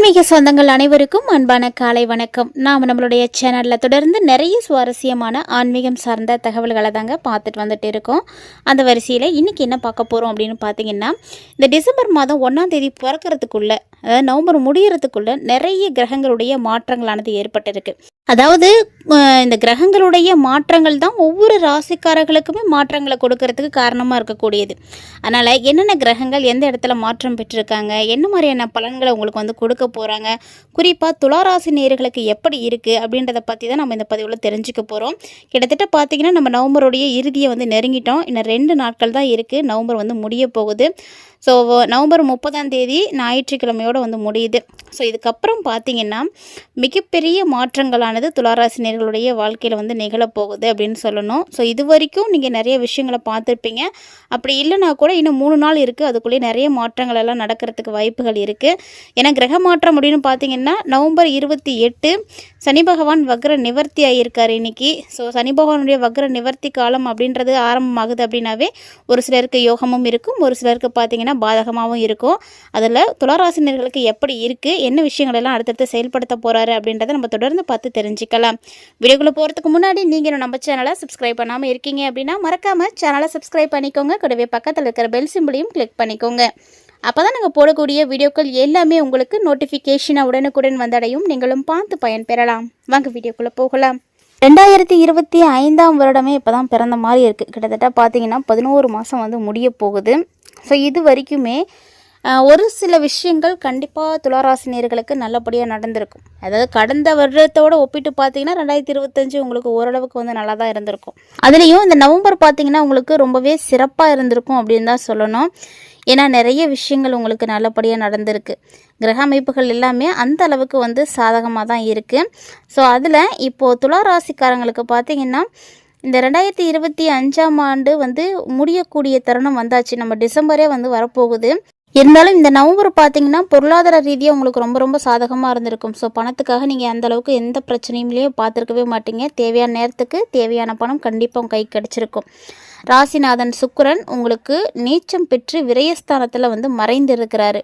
ஆன்மீக சொந்தங்கள் அனைவருக்கும் அன்பான காலை வணக்கம். நாம் நம்மளுடைய சேனலில் தொடர்ந்து நிறைய சுவாரஸ்யமான ஆன்மீகம் சார்ந்த தகவல்களை தாங்க பார்த்துட்டு வந்துட்டு இருக்கோம். அந்த வரிசையில் இன்றைக்கி என்ன பார்க்க போகிறோம் அப்படின்னு பார்த்தீங்கன்னா, இந்த டிசம்பர் மாதம் 1ஆம் தேதி பிறக்கிறதுக்குள்ளே, அதாவது நவம்பர் முடிகிறதுக்குள்ளே நிறைய கிரகங்களுடைய மாற்றங்களானது ஏற்பட்டிருக்கு. அதாவது இந்த கிரகங்களுடைய மாற்றங்கள் தான் ஒவ்வொரு ராசிக்காரர்களுக்குமே மாற்றங்களை கொடுக்கறதுக்கு காரணமாக இருக்கக்கூடியது. அதனால் என்னென்ன கிரகங்கள் எந்த இடத்துல மாற்றம் பெற்றிருக்காங்க, என்ன மாதிரியான பலன்களை உங்களுக்கு வந்து கொடுக்க போகிறாங்க, குறிப்பாக துளாராசி நேயர்களுக்கு எப்படி இருக்குது அப்படின்றத பற்றி தான் நம்ம இந்த பதிவில் தெரிஞ்சுக்க போகிறோம். கிட்டத்தட்ட பார்த்திங்கன்னா நம்ம நவம்பருடைய இறுதியை வந்து நெருங்கிட்டோம். இன்னும் 2 நாட்கள் தான் இருக்குது, நவம்பர் வந்து முடிய போகுது. ஸோ நவம்பர் 30ஆம் தேதி ஞாயிற்றுக்கிழமையோடு வந்து முடியுது. ஸோ இதுக்கப்புறம் பார்த்திங்கன்னா மிகப்பெரிய மாற்றங்களானது துளாராசினியர்களுடைய வாழ்க்கையில் வந்து நிகழப்போகுது அப்படின்னு சொல்லணும். ஸோ இது வரைக்கும் நீங்கள் நிறைய விஷயங்களை பார்த்துருப்பீங்க. அப்படி இல்லைனா கூட இன்னும் 3 நாள் இருக்குது, அதுக்குள்ளேயே நிறைய மாற்றங்கள் எல்லாம் நடக்கிறதுக்கு வாய்ப்புகள் இருக்குது. ஏன்னா கிரக மாற்றம் அப்படின்னு பார்த்திங்கன்னா நவம்பர் 28 சனி பகவான் வக்ர நிவர்த்தி ஆகியிருக்கார் இன்றைக்கி. ஸோ சனி பகவானுடைய வக்ர நிவர்த்தி காலம் அப்படின்றது ஆரம்பமாகுது அப்படின்னாவே ஒரு சிலருக்கு யோகமும் இருக்கும், ஒரு சிலருக்கு பார்த்திங்கன்னா பாதகமாகவும் இருக்கும். அதில் துளாராசினியர்களுக்கு எப்படி இருக்குது, என்ன விஷயங்கள் எல்லாம் அடுத்தடுத்து செயல்படுத்த போகிறாரு அப்படின்றத நம்ம தொடர்ந்து பார்த்து தெரிஞ்சுக்கலாம். வீடியோக்குள்ளே போகிறதுக்கு முன்னாடி நீங்கள் நம்ம சேனலை சப்ஸ்கிரைப் பண்ணாமல் இருக்கீங்க அப்படின்னா மறக்காமல் சேனலை சப்ஸ்கிரைப் பண்ணிக்கோங்க. கூடவே பக்கத்தில் இருக்கிற பெல் சிம்பிளையும் கிளிக் பண்ணிக்கோங்க. அப்போ தான் நாங்கள் போடக்கூடிய வீடியோக்கள் எல்லாமே உங்களுக்கு நோட்டிஃபிகேஷனாக உடனுக்குடன் வந்தடையும், நீங்களும் பார்த்து பயன்பெறலாம். வாங்க வீடியோக்குள்ளே போகலாம். 2025ஆம் வருடமே இப்போ தான் பிறந்த மாதிரி இருக்குது. கிட்டத்தட்ட பார்த்திங்கன்னா 11 மாதம் வந்து முடிய போகுது. ஸோ இது வரைக்குமே ஒரு சில விஷயங்கள் கண்டிப்பாக துளாராசினியர்களுக்கு நல்லபடியாக நடந்திருக்கும். அதாவது கடந்த வருடத்தோடு ஒப்பிட்டு பார்த்தீங்கன்னா 2025 உங்களுக்கு ஓரளவுக்கு வந்து நல்லா தான் இருந்திருக்கும். அதுலேயும் இந்த நவம்பர் பார்த்திங்கன்னா உங்களுக்கு ரொம்பவே சிறப்பாக இருந்திருக்கும் அப்படின்னு தான் சொல்லணும். ஏன்னா நிறைய விஷயங்கள் உங்களுக்கு நல்லபடியாக நடந்திருக்கு. கிரக அமைப்புகள் எல்லாமே அந்த அளவுக்கு வந்து சாதகமாக தான் இருக்குது. ஸோ அதில் இப்போது துளாராசிக்காரங்களுக்கு பார்த்திங்கன்னா இந்த 2025ஆம் ஆண்டு வந்து முடியக்கூடிய தருணம் வந்தாச்சு. நம்ம டிசம்பரே வந்து வரப்போகுது. இருந்தாலும் இந்த நவம்பர் பார்த்திங்கன்னா பொருளாதார ரீதியாக உங்களுக்கு ரொம்ப ரொம்ப சாதகமாக இருந்திருக்கும். ஸோ பணத்துக்காக நீங்கள் அந்தளவுக்கு எந்த பிரச்சனையும்லேயும் பார்த்துருக்கவே மாட்டீங்க. தேவையான நேரத்துக்கு தேவையான பணம் கண்டிப்பாக கை கிடச்சிருக்கும். ராசிநாதன் சுக்கிரன் உங்களுக்கு நீச்சம் பெற்று விரயஸ்தானத்தில் வந்து மறைந்து இருக்கிறாரு.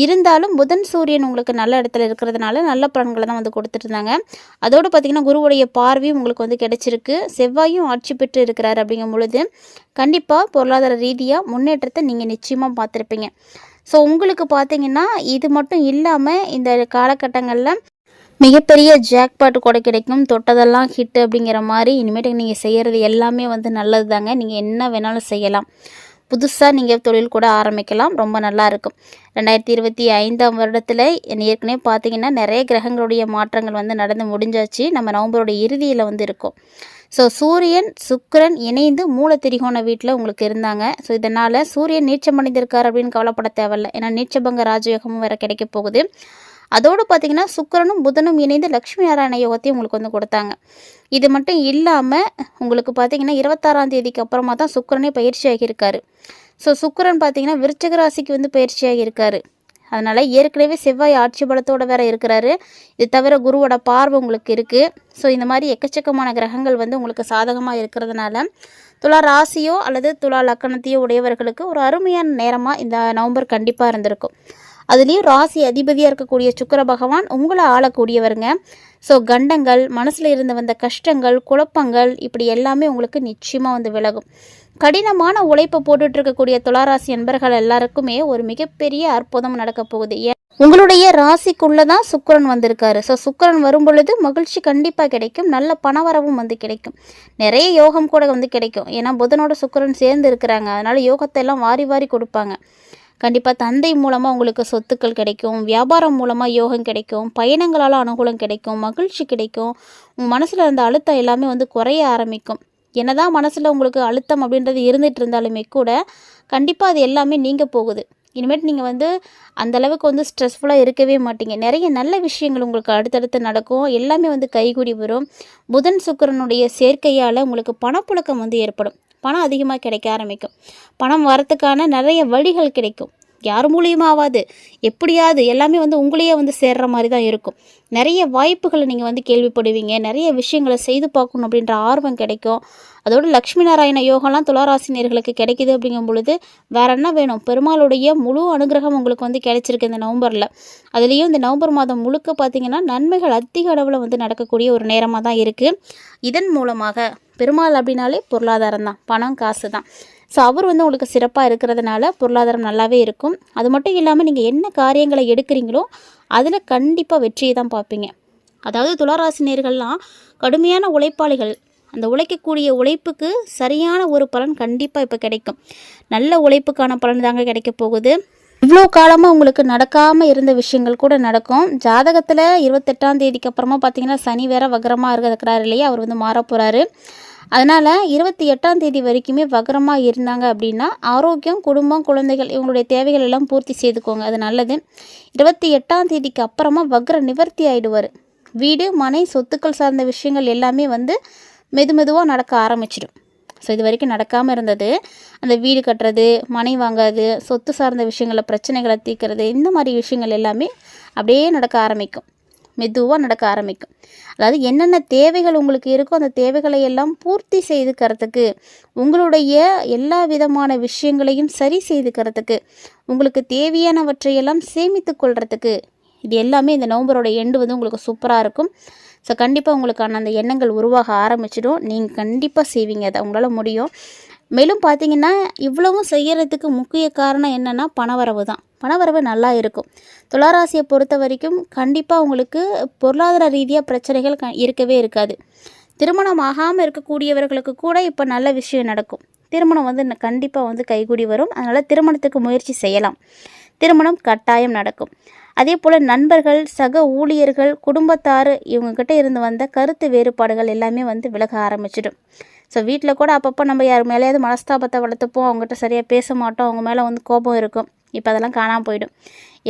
இருந்தாலும் புதன் சூரியன் உங்களுக்கு நல்ல இடத்துல இருக்கிறதுனால நல்ல பலன்களை தான் வந்து கொடுத்துட்டு இருந்தாங்க. அதோடு பார்த்திங்கன்னா குருவுடைய பார்வையும் உங்களுக்கு வந்து கிடைச்சிருக்கு. செவ்வாயும் ஆட்சி பெற்று இருக்கிறாரு. அப்படிங்கும் பொழுது கண்டிப்பாக பொருளாதார ரீதியாக முன்னேற்றத்தை நீங்கள் நிச்சயமாக பார்த்துருப்பீங்க. ஸோ உங்களுக்கு பார்த்திங்கன்னா இது மட்டும் இல்லாமல் இந்த காலகட்டங்களில் மிகப்பெரிய ஜாக்பாட் கூட கிடைக்கும். தொட்டதெல்லாம் ஹிட்டு அப்படிங்கிற மாதிரி இனிமேட்டு நீங்கள் செய்கிறது எல்லாமே வந்து நல்லது தாங்க. நீங்கள் என்ன வேணாலும் செய்யலாம். புதுசாக நீங்கள் தொழில் கூட ஆரம்பிக்கலாம். ரொம்ப நல்லா இருக்கும். 2025ஆம் வருடத்தில் ஏற்கனவே பார்த்திங்கன்னா நிறைய கிரகங்களுடைய மாற்றங்கள் வந்து நடந்து முடிஞ்சாச்சு. நம்ம நவம்பருடைய இறுதியில் வந்து இருக்கோம். ஸோ சூரியன் சுக்கிரன் இணைந்து மூல திரிகோண வீட்டில் உங்களுக்கு இருந்தாங்க. ஸோ இதனால் சூரியன் நீச்சம் அடைந்திருக்கார் அப்படின்னு கவலைப்பட தேவையில்லை. ஏன்னா நீச்சபங்க ராஜயோகமும் வேறு கிடைக்க போகுது. அதோடு பார்த்திங்கன்னா சுக்கிரனும் புதனும் இணைந்து லக்ஷ்மி நாராயண யோகத்தையும் உங்களுக்கு வந்து கொடுத்தாங்க. இது மட்டும் இல்லாமல் உங்களுக்கு பார்த்திங்கன்னா 26ஆம் தேதிக்கு அப்புறமா தான் சுக்கிரனே பயிற்சி ஆகியிருக்காரு. ஸோ சுக்கிரன் பார்த்திங்கன்னா விருச்சிக ராசிக்கு வந்து பயிற்சி ஆகியிருக்காரு. அதனால் ஏற்கனவே செவ்வாய் ஆட்சி பலத்தோடு வேறு இருக்கிறாரு. இது தவிர குருவோட பார்வை உங்களுக்கு இருக்குது. ஸோ இந்த மாதிரி எக்கச்சக்கமான கிரகங்கள் வந்து உங்களுக்கு சாதகமாக இருக்கிறதுனால துலா ராசியோ அல்லது துலா லக்கணத்தையோ உடையவர்களுக்கு ஒரு அருமையான நேரமாக இந்த நவம்பர் கண்டிப்பாக இருந்திருக்கும். அதுலேயும் ராசி அதிபதியாக இருக்கக்கூடிய சுக்கிர பகவான் உங்களை ஆளக்கூடியவருங்க. ஸோ கண்டங்கள், மனசில் இருந்து வந்த கஷ்டங்கள், குழப்பங்கள் இப்படி எல்லாமே உங்களுக்கு நிச்சயமாக வந்து விலகும். கடினமான உழைப்பை போட்டுட்ருக்கக்கூடிய துளாராசி என்பர்கள் எல்லாருக்குமே ஒரு மிகப்பெரிய அற்புதம் நடக்க போகுது. உங்களுடைய ராசிக்குள்ளே தான் சுக்கிரன் வந்திருக்காரு. ஸோ சுக்கிரன் வரும் பொழுது மகிழ்ச்சி கண்டிப்பாக கிடைக்கும். நல்ல பணவரவும் வந்து கிடைக்கும். நிறைய யோகம் கூட வந்து கிடைக்கும். ஏன்னா புதனோட சுக்கிரன் சேர்ந்து இருக்கிறாங்க. அதனால் யோகத்தை எல்லாம் வாரி வாரி கொடுப்பாங்க. கண்டிப்பாக தந்தை மூலமாக உங்களுக்கு சொத்துக்கள் கிடைக்கும். வியாபாரம் மூலமாக யோகம் கிடைக்கும். பயணங்களால் அனுகூலம் கிடைக்கும். மகிழ்ச்சி கிடைக்கும். உங்கள் மனசில் இருந்த அழுத்தம் எல்லாமே வந்து குறைய ஆரம்பிக்கும். என்னதான் மனசில் உங்களுக்கு அழுத்தம் அப்படின்றது இருந்துகிட்டு இருந்தாலுமே கூட கண்டிப்பாக அது எல்லாமே நீங்கள் போகுது. இனிமேட்டு நீங்கள் வந்து அந்தளவுக்கு வந்து ஸ்ட்ரெஸ்ஃபுல்லாக இருக்கவே மாட்டீங்க. நிறைய நல்ல விஷயங்கள் உங்களுக்கு அடுத்தடுத்து நடக்கும். எல்லாமே வந்து கைகூடி வரும். புதன் சுக்கிரனுடைய சேர்க்கையால் உங்களுக்கு பணப்புழக்கம் வந்து ஏற்படும். பணம் அதிகமாக கிடைக்க ஆரம்பிக்கும். பணம் வரத்துக்கான நிறைய வழிகள் கிடைக்கும். யார் மூலியமாக ஆகாது, எப்படியாவது எல்லாமே வந்து உங்களையே வந்து சேர்ற மாதிரி தான் இருக்கும். நிறைய வாய்ப்புகளை நீங்கள் வந்து கேள்விப்படுவீங்க, நிறைய விஷயங்களை செய்து பார்க்கணும் அப்படின்ற ஆர்வம் கிடைக்கும். அதோட லக்ஷ்மி நாராயண யோகம்லாம் துளாராசினியர்களுக்கு கிடைக்கிது அப்படிங்கும் பொழுது வேறு என்ன வேணும்? பெருமாளுடைய முழு அனுகிரகம் உங்களுக்கு வந்து கிடைச்சிருக்கு இந்த நவம்பரில். அதுலேயும் இந்த நவம்பர் மாதம் முழுக்க பார்த்திங்கன்னா நன்மைகள் அதிக அளவில் வந்து நடக்கக்கூடிய ஒரு நேரமாக தான் இருக்குது. இதன் மூலமாக பெருமாள் அப்படின்னாலே பொருளாதாரம் தான், பணம் காசு தான். ஸோ அவர் வந்து உங்களுக்கு சிறப்பாக இருக்கிறதுனால பொருளாதாரம் நல்லாவே இருக்கும். அது மட்டும் இல்லாமல் நீங்கள் என்ன காரியங்களை எடுக்கிறீங்களோ அதில் கண்டிப்பாக வெற்றியை தான் பார்ப்பீங்க. அதாவது துளாராசினியர்கள்லாம் கடுமையான உழைப்பாளிகள். அந்த உழைக்கக்கூடிய உழைப்புக்கு சரியான ஒரு பலன் கண்டிப்பாக இப்போ கிடைக்கும். நல்ல உழைப்புக்கான பலன் தாங்க கிடைக்க போகுது. இவ்வளோ காலமாக உங்களுக்கு நடக்காமல் இருந்த விஷயங்கள் கூட நடக்கும். ஜாதகத்தில் 28ஆம் தேதிக்கு அப்புறமா பார்த்திங்கன்னா சனி வேற வக்ரமாக இருக்கிறாரு இல்லையா, அவர் வந்து மாற போகிறாரு. அதனால் 28ஆம் தேதி வரைக்குமே வக்ரமாக இருந்தாங்க அப்படின்னா ஆரோக்கியம், குடும்பம், குழந்தைகள் இவங்களுடைய தேவைகள் எல்லாம் பூர்த்தி செய்துக்கோங்க, அது நல்லது. 28ஆம் தேதிக்கு அப்புறமா வக்ர நிவர்த்தி ஆகிடுவார். வீடு, மனை, சொத்துக்கள் சார்ந்த விஷயங்கள் எல்லாமே வந்து மெதுவாக நடக்க ஆரம்பிச்சிடும். ஸோ இது வரைக்கும் நடக்காமல் இருந்தது, அந்த வீடு கட்டுறது, மனை வாங்காது, சொத்து சார்ந்த விஷயங்களில் பிரச்சனைகளை தீர்க்கிறது, இந்த மாதிரி விஷயங்கள் எல்லாமே அப்படியே நடக்க ஆரம்பிக்கும், மெதுவாக நடக்க ஆரம்பிக்கும். அதாவது என்னென்ன தேவைகள் உங்களுக்கு இருக்கோ அந்த தேவைகளை எல்லாம் பூர்த்தி செய்துக்கிறதுக்கு, உங்களுடைய எல்லா விதமான விஷயங்களையும் சரி செய்துக்கிறதுக்கு, உங்களுக்கு தேவையானவற்றையெல்லாம் சேமித்து கொள்கிறதுக்கு, இது எல்லாமே இந்த நவம்பரோட எண்டு வந்து உங்களுக்கு சூப்பராக இருக்கும். ஸோ கண்டிப்பாக உங்களுக்கான அந்த எண்ணங்கள் உருவாக ஆரம்பிச்சிடும். நீங்கள் கண்டிப்பாக செய்வீங்க, அதை உங்களால் முடியும். மேலும் பார்த்திங்கன்னா இவ்வளவும் செய்கிறதுக்கு முக்கிய காரணம் என்னென்னா பணவரவு தான். பணவரவு நல்லா இருக்கும். துளாராசியை பொறுத்த வரைக்கும் கண்டிப்பாக உங்களுக்கு பொருளாதார ரீதியாக பிரச்சனைகள் இருக்கவே இருக்காது. திருமணம் ஆகாமல் இருக்கக்கூடியவர்களுக்கு கூட இப்போ நல்ல விஷயம் நடக்கும். திருமணம் வந்து கண்டிப்பாக வந்து கைகூடி வரும். அதனால் திருமணத்துக்கு முயற்சி செய்யலாம். திருமணம் கட்டாயம் நடக்கும். அதே போல் நண்பர்கள், சக ஊழியர்கள், குடும்பத்தார் இவங்கக்கிட்ட இருந்து வந்த கருத்து வேறுபாடுகள் எல்லாமே வந்து விலக ஆரம்பிச்சிடும். ஸோ வீட்டில் கூட அப்பப்போ நம்ம யார் மேலேயாவது மனஸ்தாபத்தை வளர்த்துப்போம், அவங்ககிட்ட சரியாக பேச மாட்டோம், அவங்க மேலே வந்து கோபம் இருக்கும். இப்போ அதெல்லாம் காணாமல் போயிடும்.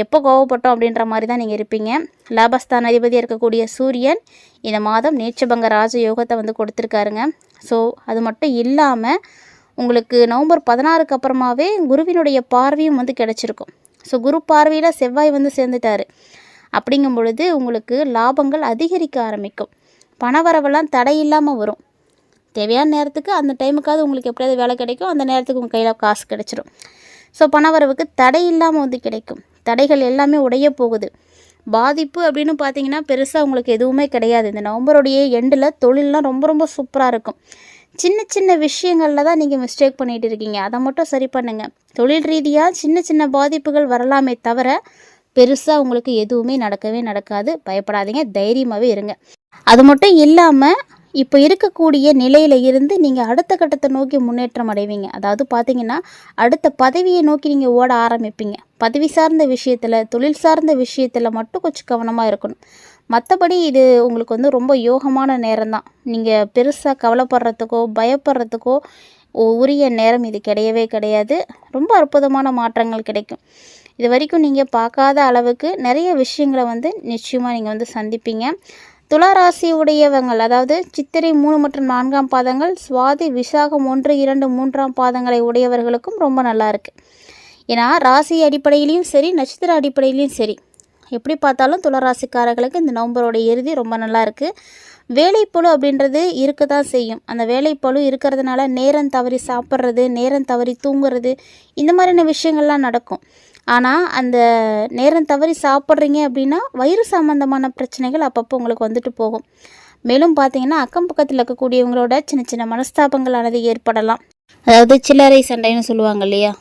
எப்போ கோபப்பட்டோம் அப்படின்ற மாதிரி தான் நீங்கள் இருப்பீங்க. லாபஸ்தான அதிபதியாக இருக்கக்கூடிய சூரியன் இந்த மாதம் நீச்சபங்க ராஜயோகத்தை வந்து கொடுத்துருக்காருங்க. ஸோ அது மட்டும் இல்லாமல் உங்களுக்கு நவம்பர் 16க்கு அப்புறமாவே குருவினுடைய பார்வையும் வந்து கிடச்சிருக்கும். ஸோ குரு பார்வையில் செவ்வாய் வந்து சேர்ந்துட்டார். அப்படிங்கும் பொழுது உங்களுக்கு லாபங்கள் அதிகரிக்க ஆரம்பிக்கும். பணவரவெல்லாம் தடையில்லாமல் வரும். தேவையான நேரத்துக்கு அந்த டைமுக்காவது உங்களுக்கு எப்படியாவது வேலை கிடைக்கும், அந்த நேரத்துக்கு உங்கள் கையில் காசு கிடச்சிரும். ஸோ பணவரவுக்கு தடை இல்லாமல் வந்து கிடைக்கும். தடைகள் எல்லாமே உடைய போகுது. பாதிப்பு அப்படின்னு பார்த்தீங்கன்னா பெருசாக உங்களுக்கு எதுவுமே கிடையாது. இந்த நவம்பருடைய எண்டில் தொழிலெலாம் ரொம்ப சூப்பராக இருக்கும். சின்ன விஷயங்களில் தான் நீங்கள் மிஸ்டேக் பண்ணிகிட்டு இருக்கீங்க, அதை மட்டும் சரி பண்ணுங்கள். தொழில் ரீதியாக சின்ன பாதிப்புகள் வரலாமே தவிர பெருசாக உங்களுக்கு எதுவுமே நடக்காது. பயப்படாதீங்க, தைரியமாகவே இருங்க. அது மட்டும் இல்லாமல் இப்போ இருக்கக்கூடிய நிலையில் இருந்து நீங்கள் அடுத்த கட்டத்தை நோக்கி முன்னேற்றம் அடைவீங்க. அதாவது பார்த்தீங்கன்னா அடுத்த பதவியை நோக்கி நீங்கள் ஓட ஆரம்பிப்பீங்க. பதவி சார்ந்த விஷயத்தில், தொழில் சார்ந்த விஷயத்தில் மட்டும் கொஞ்சம் கவனமாக இருக்கணும். மற்றபடி இது உங்களுக்கு வந்து ரொம்ப யோகமான நேரம் தான். நீங்கள் பெருசாக கவலைப்படுறதுக்கோ பயப்படுறதுக்கோ உரிய நேரம் இது கிடையவே கிடையாது. ரொம்ப அற்புதமான மாற்றங்கள் கிடைக்கும். இது வரைக்கும் நீங்கள் பார்க்காத அளவுக்கு நிறைய விஷயங்களை வந்து நிச்சயமாக நீங்கள் வந்து சந்திப்பீங்க. துளாராசி உடையவங்கள், அதாவது சித்திரை 3 மற்றும் 4ஆம் பாதங்கள், சுவாதி, விசாகம் 1, 2, 3ஆம் பாதங்களை உடையவர்களுக்கும் ரொம்ப நல்லா இருக்குது. ஏன்னா ராசி அடிப்படையிலையும் சரி, நட்சத்திர அடிப்படையிலையும் சரி, எப்படி பார்த்தாலும் துளாராசிக்காரர்களுக்கு இந்த நவம்பரோட இறுதி ரொம்ப நல்லா இருக்குது. வேலைப்பளு அப்படின்றது இருக்க தான் செய்யும். அந்த வேலைப்பளு இருக்கிறதுனால நேரம் தவறி சாப்பிட்றது, நேரம் தவறி தூங்குறது, இந்த மாதிரியான விஷயங்கள்லாம் நடக்கும். ஆனால் அந்த நேரம் தவறி சாப்பிட்றீங்க அப்படின்னா வயிறு சம்மந்தமான பிரச்சனைகள் அப்பப்போ உங்களுக்கு வந்துட்டு போகும். மேலும் பார்த்தீங்கன்னா அக்கம் பக்கத்தில் இருக்கக்கூடியவங்களோட சின்ன மனஸ்தாபங்களானது ஏற்படலாம். அதாவது சில்லறை சண்டைன்னு சொல்லுவாங்க இல்லையா,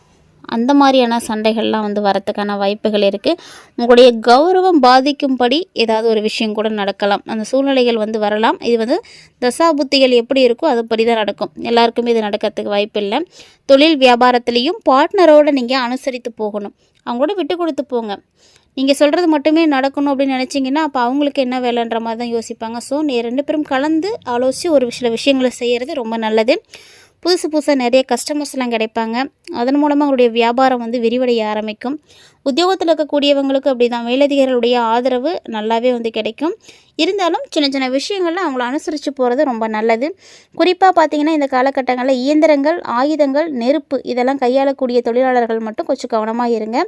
அந்த மாதிரியான சண்டைகள்லாம் வந்து வரத்துக்கான வாய்ப்புகள் இருக்குது. உங்களுடைய கௌரவம் பாதிக்கும்படி ஏதாவது ஒரு விஷயம் கூட நடக்கலாம். அந்த சூழ்நிலைகள் வந்து வரலாம். இது வந்து தசாபுத்திகள் எப்படி இருக்கோ அதுபடி தான் நடக்கும். எல்லாருக்குமே இது நடக்கிறதுக்கு வாய்ப்பு இல்லை. தொழில் வியாபாரத்துலேயும் பார்ட்னரோடு நீங்கள் அனுசரித்து போகணும். அவங்களோட விட்டு கொடுத்து போங்க. நீங்கள் சொல்கிறது மட்டுமே நடக்கணும் அப்படின்னு நினச்சிங்கன்னா அப்போ அவங்களுக்கு என்ன வேலைன்ற மாதிரி தான் யோசிப்பாங்க. ஸோ நீ 2 பேரும் கலந்து ஆலோசித்து ஒரு சில விஷயங்களை செய்கிறது ரொம்ப நல்லது. புதுசு புதுசாக நிறைய கஸ்டமர்ஸ்லாம் கிடைப்பாங்க. அதன் மூலமாக அவங்களுடைய வியாபாரம் வந்து விரிவடைய ஆரம்பிக்கும். உத்தியோகத்தில் இருக்கக்கூடியவங்களுக்கு அப்படி தான், மேலதிகாரிகளுடைய ஆதரவு நல்லாவே வந்து கிடைக்கும். இருந்தாலும் சின்ன சின்ன விஷயங்கள்ல அவங்கள அனுசரித்து போகிறது ரொம்ப நல்லது. குறிப்பாக பார்த்திங்கன்னா இந்த காலகட்டங்களில் இயந்திரங்கள், ஆயுதங்கள், நெருப்பு இதெல்லாம் கையாளக்கூடிய தொழிலாளர்கள் மட்டும் கொஞ்சம் கவனமாக இருங்க.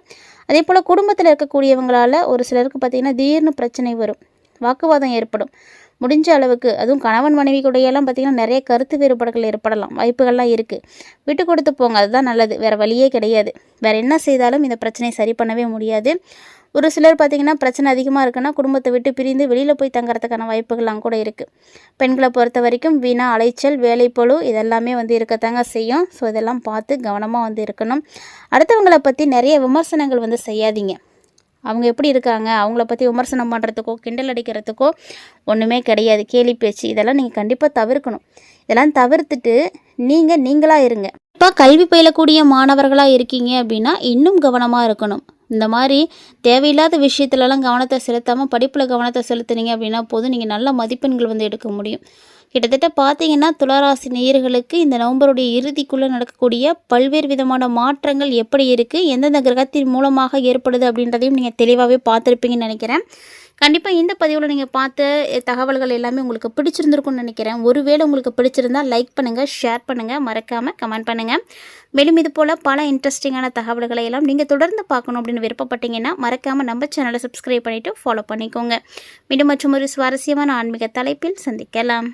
அதே போல் குடும்பத்தில் இருக்கக்கூடியவங்களால் ஒரு சிலருக்கு பார்த்திங்கன்னா திடீர்னு பிரச்சனை வரும், வாக்குவாதம் ஏற்படும். முடிஞ்ச அளவுக்கு அதுவும் கணவன் மனைவி கூடையெல்லாம் பார்த்திங்கன்னா நிறைய கருத்து வேறுபாடுகள் ஏற்படலாம், வாய்ப்புகள்லாம் இருக்குது. விட்டு கொடுத்து போங்க, அதுதான் நல்லது. வேறு வழியே கிடையாது. வேறு என்ன செய்தாலும் இந்த பிரச்சனையை சரி பண்ணவே முடியாது. ஒரு சிலர் பார்த்திங்கன்னா பிரச்சனை அதிகமாக இருக்குன்னா குடும்பத்தை விட்டு பிரிந்து வெளியில் போய் தங்குறதுக்கான வாய்ப்புகள்லாம் கூட இருக்குது. பெண்களை பொறுத்த வரைக்கும் வீணா அலைச்சல், வேலைப்பளு இதெல்லாமே வந்து இருக்கத்தாங்க செய்யும். ஸோ இதெல்லாம் பார்த்து கவனமாக வந்து இருக்கணும். அடுத்தவங்களை பற்றி நிறைய விமர்சனங்கள் வந்து செய்யாதீங்க. அவங்க எப்படி இருக்காங்க, அவங்கள பற்றி விமர்சனம் பண்ணுறதுக்கோ கிண்டல் அடிக்கிறதுக்கோ ஒன்றுமே கிடையாது. கேலி பேச்சு இதெல்லாம் நீங்கள் கண்டிப்பாக தவிர்க்கணும். இதெல்லாம் தவிர்த்துட்டு நீங்களாக இருங்க. இப்போ கல்வி பயிலக்கூடிய மாணவர்களாக இருக்கீங்க அப்படின்னா இன்னும் கவனமாக இருக்கணும். இந்த மாதிரி தேவையில்லாத விஷயத்துலலாம் கவனத்தை செலுத்தாமல் படிப்பில் கவனத்தை செலுத்துனீங்க அப்படின்னா போதும், நீங்கள் நல்ல மதிப்பெண்கள் வந்து எடுக்க முடியும். கிட்டத்தட்ட பார்த்தீங்கன்னா துளாராசி நேயர்களுக்கு இந்த நவம்பருடைய இறுதிக்குள்ளே நடக்கக்கூடிய பல்வேறு விதமான மாற்றங்கள் எப்படி இருக்குது, எந்தெந்த கிரகத்தின் மூலமாக ஏற்படுது அப்படின்றதையும் நீங்கள் தெளிவாகவே பார்த்துருப்பீங்கன்னு நினைக்கிறேன். கண்டிப்பாக இந்த பதிவில் நீங்கள் பார்த்த தகவல்கள் எல்லாமே உங்களுக்கு பிடிச்சிருந்துருக்குன்னு நினைக்கிறேன். ஒருவேளை உங்களுக்கு பிடிச்சிருந்தால் லைக் பண்ணுங்கள், ஷேர் பண்ணுங்கள், மறக்காமல் கமெண்ட் பண்ணுங்கள். மேலும் இது போல் பல இன்ட்ரெஸ்டிங்கான தகவல்களை எல்லாம் நீங்கள் தொடர்ந்து பார்க்கணும் அப்படின்னு விருப்பப்பட்டீங்கன்னா மறக்காமல் நம்ம சேனலை சப்ஸ்கிரைப் பண்ணிவிட்டு ஃபாலோ பண்ணிக்கோங்க. மீண்டும் மற்றும் ஒரு சுவாரஸ்யமான ஆன்மீக தலைப்பில் சந்திக்கலாம்.